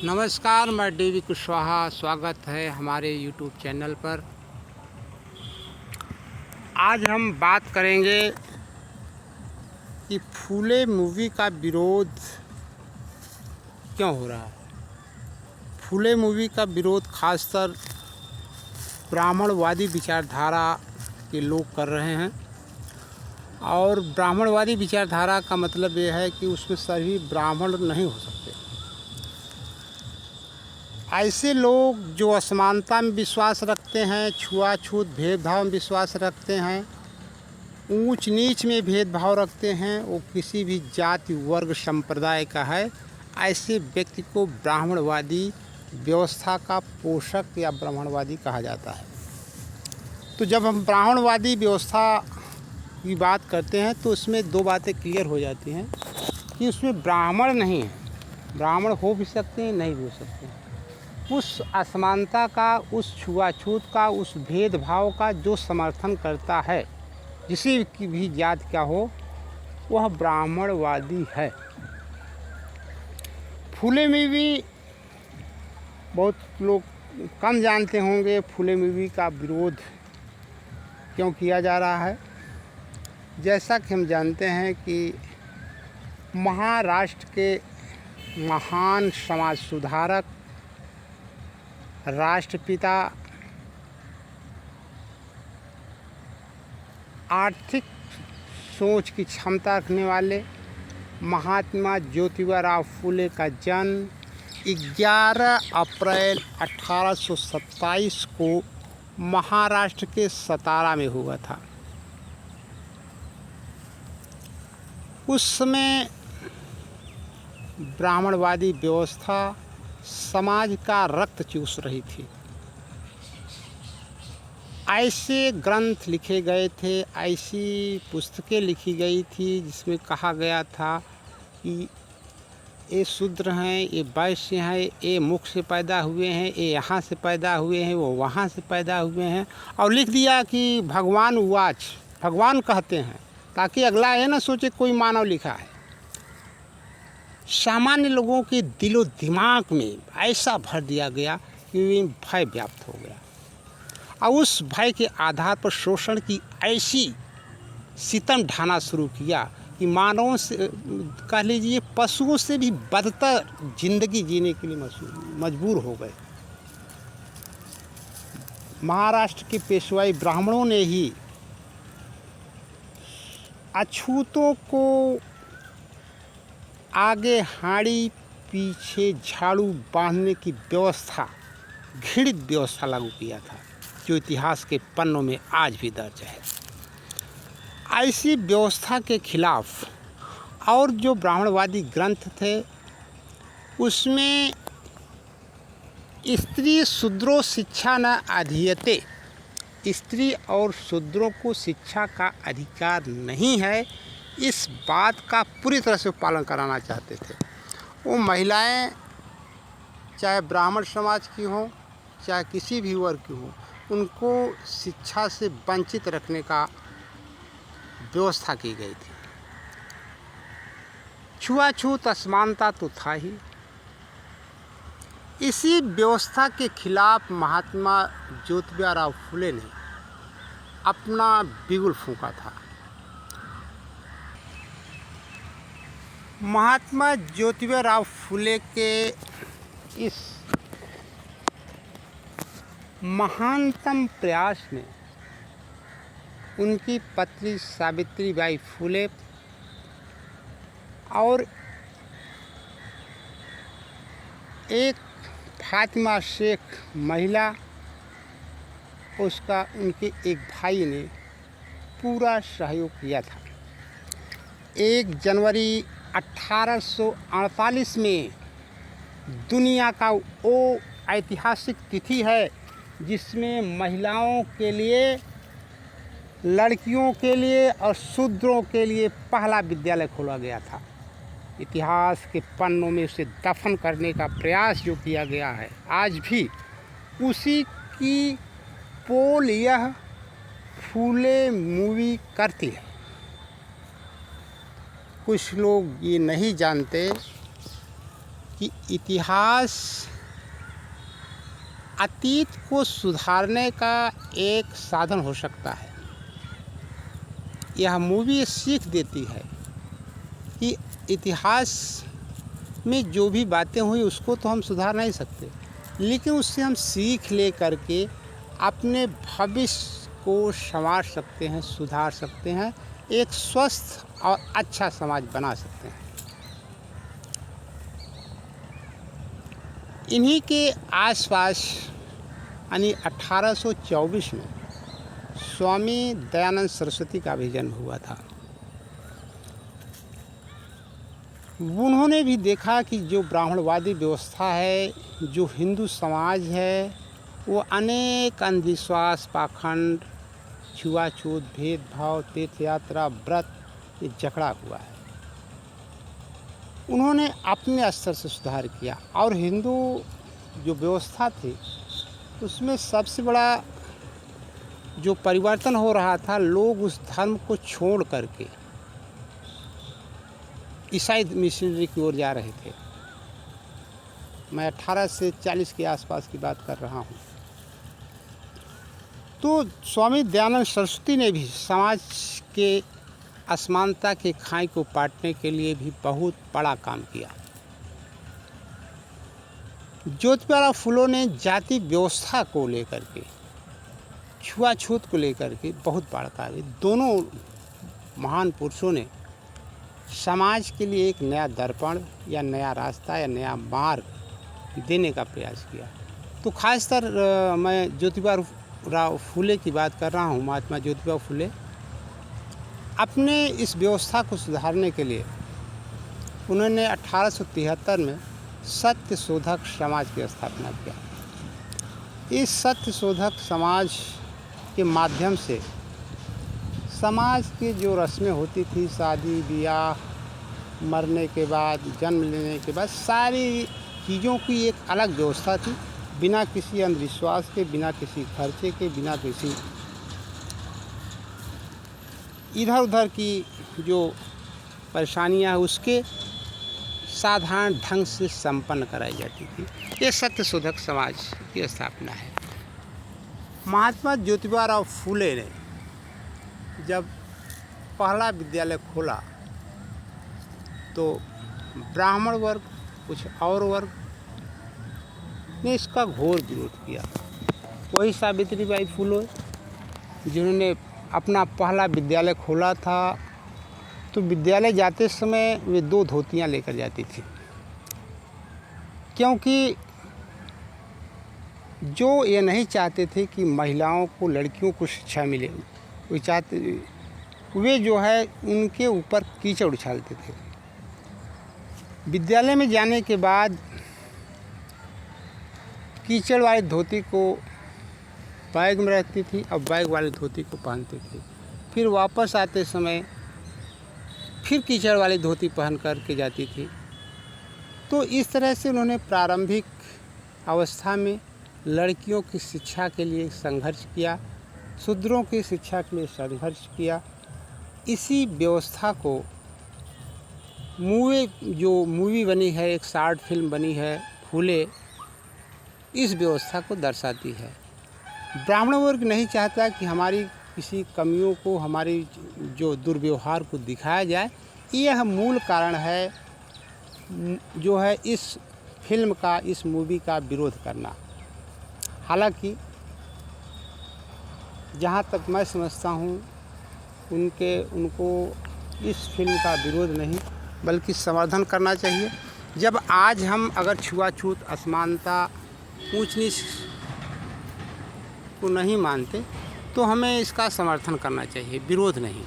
नमस्कार, मैं डीवी कुशवाहा। स्वागत है हमारे यूट्यूब चैनल पर। आज हम बात करेंगे कि फूले मूवी का विरोध क्यों हो रहा है। फूले मूवी का विरोध खासकर ब्राह्मणवादी विचारधारा के लोग कर रहे हैं। और ब्राह्मणवादी विचारधारा का मतलब ये है कि उसमें सभी ब्राह्मण नहीं हो सकते। ऐसे लोग जो असमानता में विश्वास रखते हैं, छुआछूत भेदभाव में विश्वास रखते हैं, ऊंच नीच में भेदभाव रखते हैं, वो किसी भी जाति वर्ग संप्रदाय का है, ऐसे व्यक्ति को ब्राह्मणवादी व्यवस्था का पोषक या ब्राह्मणवादी कहा जाता है। तो जब हम ब्राह्मणवादी व्यवस्था की बात करते हैं तो उसमें दो बातें क्लियर हो जाती हैं कि उसमें ब्राह्मण नहीं है। ब्राह्मण हो भी सकते हैं, नहीं भी हो सकते हैं। उस असमानता का, उस छुआछूत का, उस भेदभाव का जो समर्थन करता है, किसी की भी जात का हो, वह ब्राह्मणवादी है। फूले मूवी बहुत लोग कम जानते होंगे। फूले मूवी का विरोध क्यों किया जा रहा है। जैसा कि हम जानते हैं कि महाराष्ट्र के महान समाज सुधारक, राष्ट्रपिता, आर्थिक सोच की क्षमता रखने वाले महात्मा ज्योतिबा फूले का जन्म 11 अप्रैल 1827 को महाराष्ट्र के सतारा में हुआ था। उस समय ब्राह्मणवादी व्यवस्था समाज का रक्त चूस रही थी। ऐसे ग्रंथ लिखे गए थे, ऐसी पुस्तकें लिखी गई थी जिसमें कहा गया था कि ये शूद्र हैं, ये वैश्य हैं, ये मुख से पैदा हुए हैं, ये यहाँ से पैदा हुए हैं, वो वहाँ से पैदा हुए हैं। और लिख दिया कि भगवान उवाच, भगवान कहते हैं, ताकि अगला ये ना सोचे कोई मानव लिखा है। सामान्य लोगों के दिलो दिमाग में ऐसा भर दिया गया कि भय व्याप्त हो गया। और उस भय के आधार पर शोषण की ऐसी सितम ढाना शुरू किया कि मानवों से, कह लीजिए पशुओं से भी बदतर जिंदगी जीने के लिए मजबूर हो गए। महाराष्ट्र के पेशवाई ब्राह्मणों ने ही अछूतों को आगे हाड़ी पीछे झाड़ू बांधने की व्यवस्था, घृणित व्यवस्था लागू किया था, जो इतिहास के पन्नों में आज भी दर्ज है। ऐसी व्यवस्था के खिलाफ और जो ब्राह्मणवादी ग्रंथ थे उसमें स्त्री शूद्रो शिक्षा न अधीयते, स्त्री और शूद्रों को शिक्षा का अधिकार नहीं है, इस बात का पूरी तरह से पालन कराना चाहते थे। वो महिलाएं चाहे ब्राह्मण समाज की हों, चाहे किसी भी वर्ग की हों, उनको शिक्षा से वंचित रखने का व्यवस्था की गई थी। छुआछूत असमानता तो था ही। इसी व्यवस्था के खिलाफ महात्मा ज्योतिबा फूले ने अपना बिगुल फूंका था। महात्मा ज्योतिबा फूले के इस महानतम प्रयास में उनकी पत्नी सावित्रीबाई फूले और एक फातिमा शेख महिला, उसका उनके एक भाई ने पूरा सहयोग किया था। 1 जनवरी 1848 में दुनिया का वो ऐतिहासिक तिथि है जिसमें महिलाओं के लिए, लड़कियों के लिए और शूद्रों के लिए पहला विद्यालय खोला गया था। इतिहास के पन्नों में उसे दफन करने का प्रयास जो किया गया है, आज भी उसी की पोल यह फूले मूवी करती है। कुछ लोग ये नहीं जानते कि इतिहास अतीत को सुधारने का एक साधन हो सकता है। यह मूवी सीख देती है कि इतिहास में जो भी बातें हुई उसको तो हम सुधार नहीं सकते, लेकिन उससे हम सीख ले करके अपने भविष्य को संवार सकते हैं, सुधार सकते हैं, एक स्वस्थ और अच्छा समाज बना सकते हैं। इन्हीं के आसपास यानी 1824 में स्वामी दयानंद सरस्वती का भी जन्म हुआ था। उन्होंने भी देखा कि जो ब्राह्मणवादी व्यवस्था है, जो हिंदू समाज है, वो अनेक अंधविश्वास, पाखंड, छुआछूत, भेदभाव, तीर्थ यात्रा, व्रत ये जकड़ा हुआ है। उन्होंने अपने स्तर से सुधार किया और हिंदू जो व्यवस्था थी उसमें सबसे बड़ा जो परिवर्तन हो रहा था, लोग उस धर्म को छोड़ करके ईसाई मिशनरी की ओर जा रहे थे। मैं 18 से 40 के आसपास की बात कर रहा हूँ। तो स्वामी दयानंद सरस्वती ने भी समाज के असमानता के खाई को पाटने के लिए भी बहुत बड़ा काम किया। ज्योतिबा फुले ने जाति व्यवस्था को लेकर के, छुआछूत को लेकर के बहुत बड़ा कार्य, दोनों महान पुरुषों ने समाज के लिए एक नया दर्पण या नया रास्ता या नया मार्ग देने का प्रयास किया। तो खासकर मैं ज्योतिबा फुले की बात कर रहा हूँ। महात्मा ज्योतिबा फुले अपने इस व्यवस्था को सुधारने के लिए उन्होंने 1873 में सत्य शोधक समाज की स्थापना किया। इस सत्य शोधक समाज के माध्यम से समाज की जो रस्में होती थी, शादी ब्याह, मरने के बाद, जन्म लेने के बाद, सारी चीज़ों की एक अलग व्यवस्था थी, बिना किसी अंधविश्वास के, बिना किसी खर्चे के, बिना किसी इधर उधर की जो परेशानियां हैं उसके साधारण ढंग से संपन्न कराई जाती थी। ये सत्य शोधक समाज की स्थापना है। महात्मा ज्योतिबा फुले ने जब पहला विद्यालय खोला तो ब्राह्मण वर्ग, कुछ और वर्ग ने इसका घोर विरोध किया। वही सावित्रीबाई फुले जिन्होंने अपना पहला विद्यालय खोला था, तो विद्यालय जाते समय वे 2 धोतियाँ लेकर जाती थी, क्योंकि जो ये नहीं चाहते थे कि महिलाओं को, लड़कियों को शिक्षा मिले, वे जो है उनके ऊपर कीचड़ उछालते थे। विद्यालय में जाने के बाद कीचड़ वाली धोती को बैग में रखती थी और बैग वाली धोती को पहनते थे। फिर वापस आते समय फिर कीचड़ वाली धोती पहन कर के जाती थी। तो इस तरह से उन्होंने प्रारंभिक अवस्था में लड़कियों की शिक्षा के लिए संघर्ष किया, शूद्रों की शिक्षा के लिए संघर्ष किया। इसी व्यवस्था को मूवी बनी है, एक शॉर्ट फिल्म बनी है फूले, इस व्यवस्था को दर्शाती है। ब्राह्मण वर्ग नहीं चाहता कि हमारी किसी कमियों को, हमारी जो दुर्व्यवहार को दिखाया जाए। यह मूल कारण है जो है इस फिल्म का, इस मूवी का विरोध करना। हालांकि जहाँ तक मैं समझता हूँ उनको इस फिल्म का विरोध नहीं बल्कि समर्थन करना चाहिए। जब आज हम अगर छुआछूत, असमानता, ऊंच नीच को नहीं मानते तो हमें इसका समर्थन करना चाहिए, विरोध नहीं।